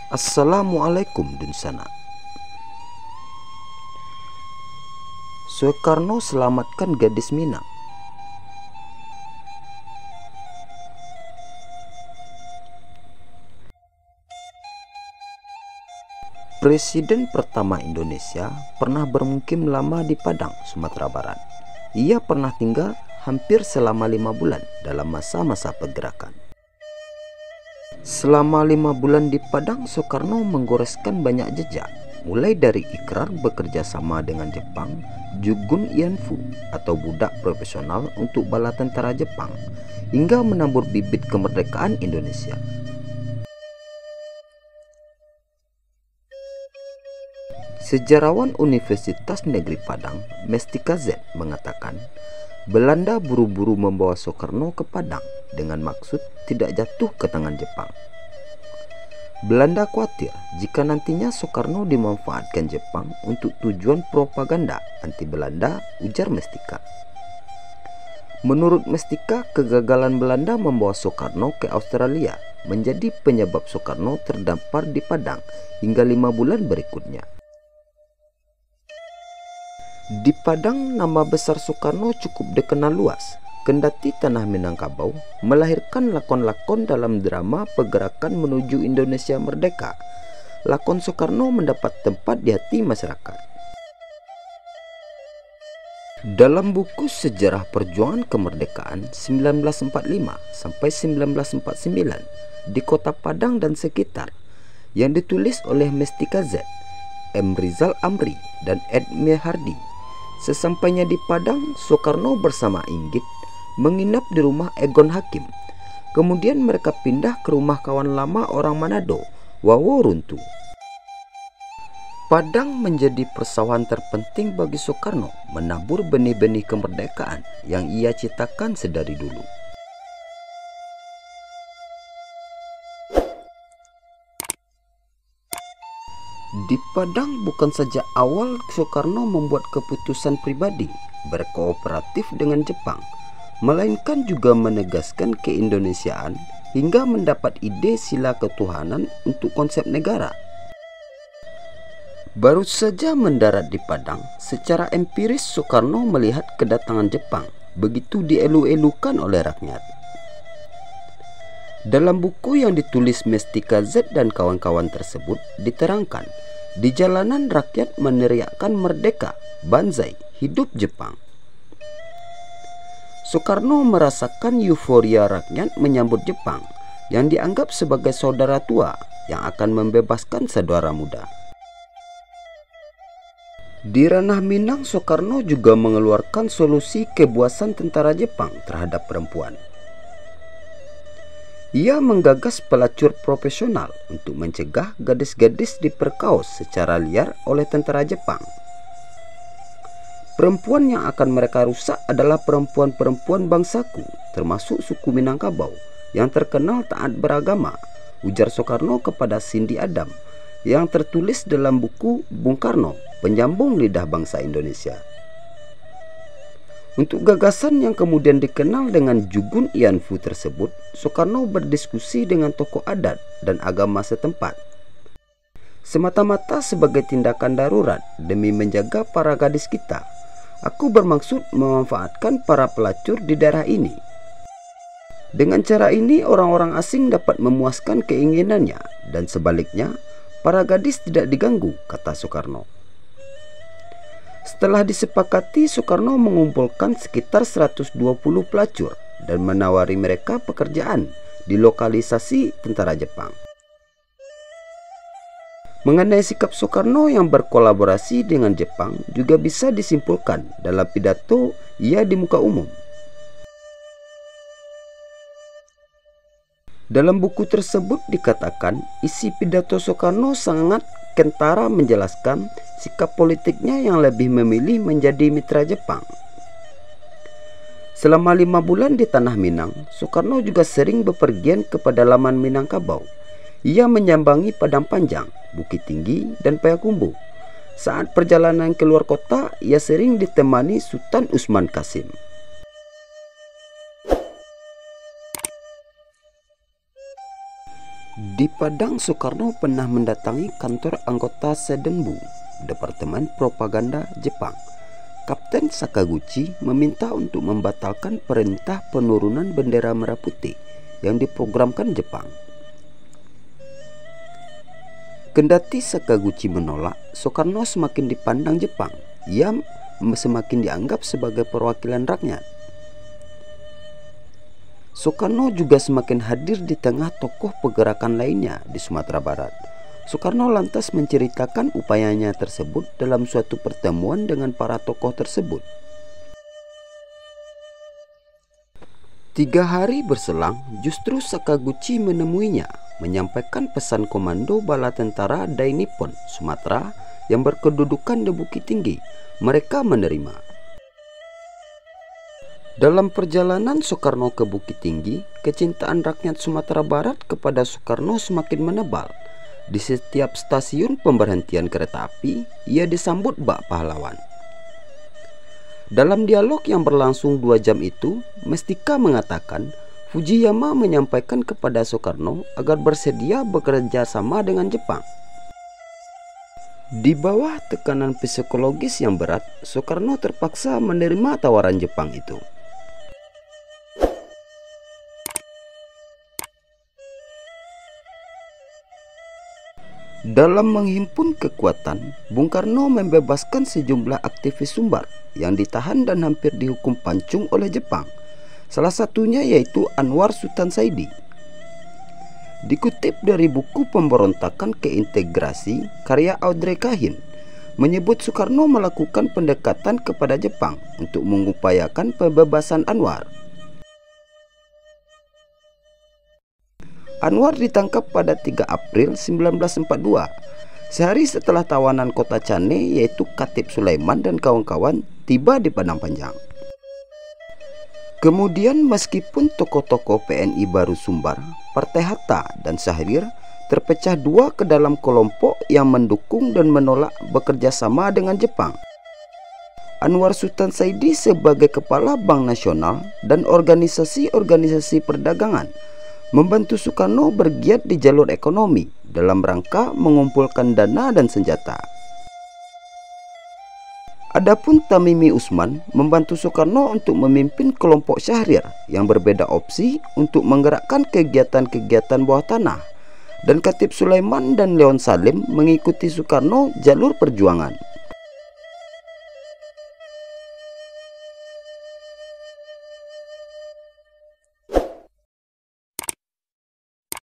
Assalamualaikum Dunsana. Soekarno selamatkan gadis Minang. Presiden pertama Indonesia pernah bermukim lama di Padang, Sumatera Barat. Ia pernah tinggal hampir selama 5 bulan dalam masa-masa pergerakan. Selama 5 bulan di Padang, Soekarno menggoreskan banyak jejak, mulai dari ikrar bekerja sama dengan Jepang, Jugun Ianfu atau budak profesional untuk bala tentara Jepang, hingga menabur bibit kemerdekaan Indonesia. Sejarawan Universitas Negeri Padang, Mestika Z, mengatakan Belanda buru-buru membawa Soekarno ke Padang dengan maksud tidak jatuh ke tangan Jepang. Belanda khawatir jika nantinya Soekarno dimanfaatkan Jepang untuk tujuan propaganda anti Belanda, ujar Mestika. Menurut Mestika, kegagalan Belanda membawa Soekarno ke Australia menjadi penyebab Soekarno terdampar di Padang hingga 5 bulan berikutnya. Di Padang, nama besar Soekarno cukup dikenal luas, kendati tanah Minangkabau melahirkan lakon-lakon dalam drama pergerakan menuju Indonesia merdeka. Lakon Soekarno mendapat tempat di hati masyarakat. Dalam buku Sejarah Perjuangan Kemerdekaan 1945 sampai 1949 di Kota Padang dan sekitar, yang ditulis oleh Mestika Z, M. Rizal Amri, dan Edme Hardi. Sesampainya di Padang, Soekarno bersama Inggit menginap di rumah Egon Hakim. Kemudian mereka pindah ke rumah kawan lama orang Manado, Wawo Runtu. Padang menjadi persawahan terpenting bagi Soekarno menabur benih-benih kemerdekaan yang ia ciptakan sedari dulu. Di Padang bukan saja awal Soekarno membuat keputusan pribadi berkooperatif dengan Jepang, melainkan juga menegaskan keindonesiaan hingga mendapat ide sila ketuhanan untuk konsep negara. Baru saja mendarat di Padang, secara empiris Soekarno melihat kedatangan Jepang begitu dielu-elukan oleh rakyat. Dalam buku yang ditulis Mestika Z dan kawan-kawan tersebut diterangkan, di jalanan rakyat meneriakkan merdeka, banzai, hidup Jepang. Soekarno merasakan euforia rakyat menyambut Jepang yang dianggap sebagai saudara tua yang akan membebaskan saudara muda. Di ranah Minang, Soekarno juga mengeluarkan solusi kebuasan tentara Jepang terhadap perempuan. Ia menggagas pelacur profesional untuk mencegah gadis-gadis diperkaos secara liar oleh tentara Jepang. Perempuan yang akan mereka rusak adalah perempuan-perempuan bangsaku, termasuk suku Minangkabau yang terkenal taat beragama, ujar Soekarno kepada Cindy Adam yang tertulis dalam buku Bung Karno, Penyambung Lidah Bangsa Indonesia. Untuk gagasan yang kemudian dikenal dengan Jugun Ianfu tersebut, Soekarno berdiskusi dengan tokoh adat dan agama setempat. Semata-mata sebagai tindakan darurat demi menjaga para gadis kita, aku bermaksud memanfaatkan para pelacur di daerah ini. Dengan cara ini orang-orang asing dapat memuaskan keinginannya dan sebaliknya para gadis tidak diganggu, kata Soekarno. Setelah disepakati, Soekarno mengumpulkan sekitar 120 pelacur dan menawari mereka pekerjaan di lokalisasi tentara Jepang. Mengenai sikap Soekarno yang berkolaborasi dengan Jepang juga bisa disimpulkan dalam pidato ia di muka umum. Dalam buku tersebut dikatakan isi pidato Soekarno sangat kentara menjelaskan sikap politiknya yang lebih memilih menjadi mitra Jepang. Selama 5 bulan di tanah Minang, Soekarno juga sering bepergian ke pedalaman Minangkabau. Ia menyambangi Padang Panjang, Bukit Tinggi, dan Payakumbuh. Saat perjalanan keluar kota, ia sering ditemani Sultan Usman Kasim. Di Padang, Soekarno pernah mendatangi kantor anggota Sedenbu, Departemen Propaganda Jepang. Kapten Sakaguchi meminta untuk membatalkan perintah penurunan bendera merah putih yang diprogramkan Jepang. Kendati Sakaguchi menolak, Soekarno semakin dipandang Jepang. Ia semakin dianggap sebagai perwakilan rakyat. Soekarno juga semakin hadir di tengah tokoh pergerakan lainnya di Sumatera Barat. Soekarno lantas menceritakan upayanya tersebut dalam suatu pertemuan dengan para tokoh tersebut. 3 hari berselang, justru Sakaguchi menemuinya, menyampaikan pesan komando bala tentara Dai Nippon Sumatera yang berkedudukan di Bukit Tinggi. Mereka menerima. Dalam perjalanan Soekarno ke Bukit Tinggi, kecintaan rakyat Sumatera Barat kepada Soekarno semakin menebal. Di setiap stasiun pemberhentian kereta api, ia disambut bak pahlawan. Dalam dialog yang berlangsung 2 jam itu, Mestika mengatakan Fujiyama menyampaikan kepada Soekarno agar bersedia bekerja sama dengan Jepang. Di bawah tekanan psikologis yang berat, Soekarno terpaksa menerima tawaran Jepang itu. Dalam menghimpun kekuatan, Bung Karno membebaskan sejumlah aktivis Sumbar yang ditahan dan hampir dihukum pancung oleh Jepang. Salah satunya yaitu Anwar Sultan Saidi. Dikutip dari buku Pemberontakan Keintegrasi karya Audrey Kahin, menyebut Soekarno melakukan pendekatan kepada Jepang untuk mengupayakan pembebasan Anwar. Anwar ditangkap pada 3 April 1942, sehari setelah tawanan kota Cane yaitu Khatib Sulaiman dan kawan-kawan tiba di Padang Panjang. Kemudian meskipun tokoh-tokoh PNI baru Sumbar, Partai Hatta dan Syahrir terpecah 2 ke dalam kelompok yang mendukung dan menolak bekerja sama dengan Jepang. Anwar Sultan Saidi sebagai kepala Bank Nasional dan organisasi-organisasi perdagangan membantu Soekarno bergiat di jalur ekonomi dalam rangka mengumpulkan dana dan senjata. Adapun Tamimi Usman membantu Soekarno untuk memimpin kelompok Syahrir yang berbeda opsi untuk menggerakkan kegiatan-kegiatan bawah tanah, dan Khatib Sulaiman dan Leon Salim mengikuti Soekarno jalur perjuangan.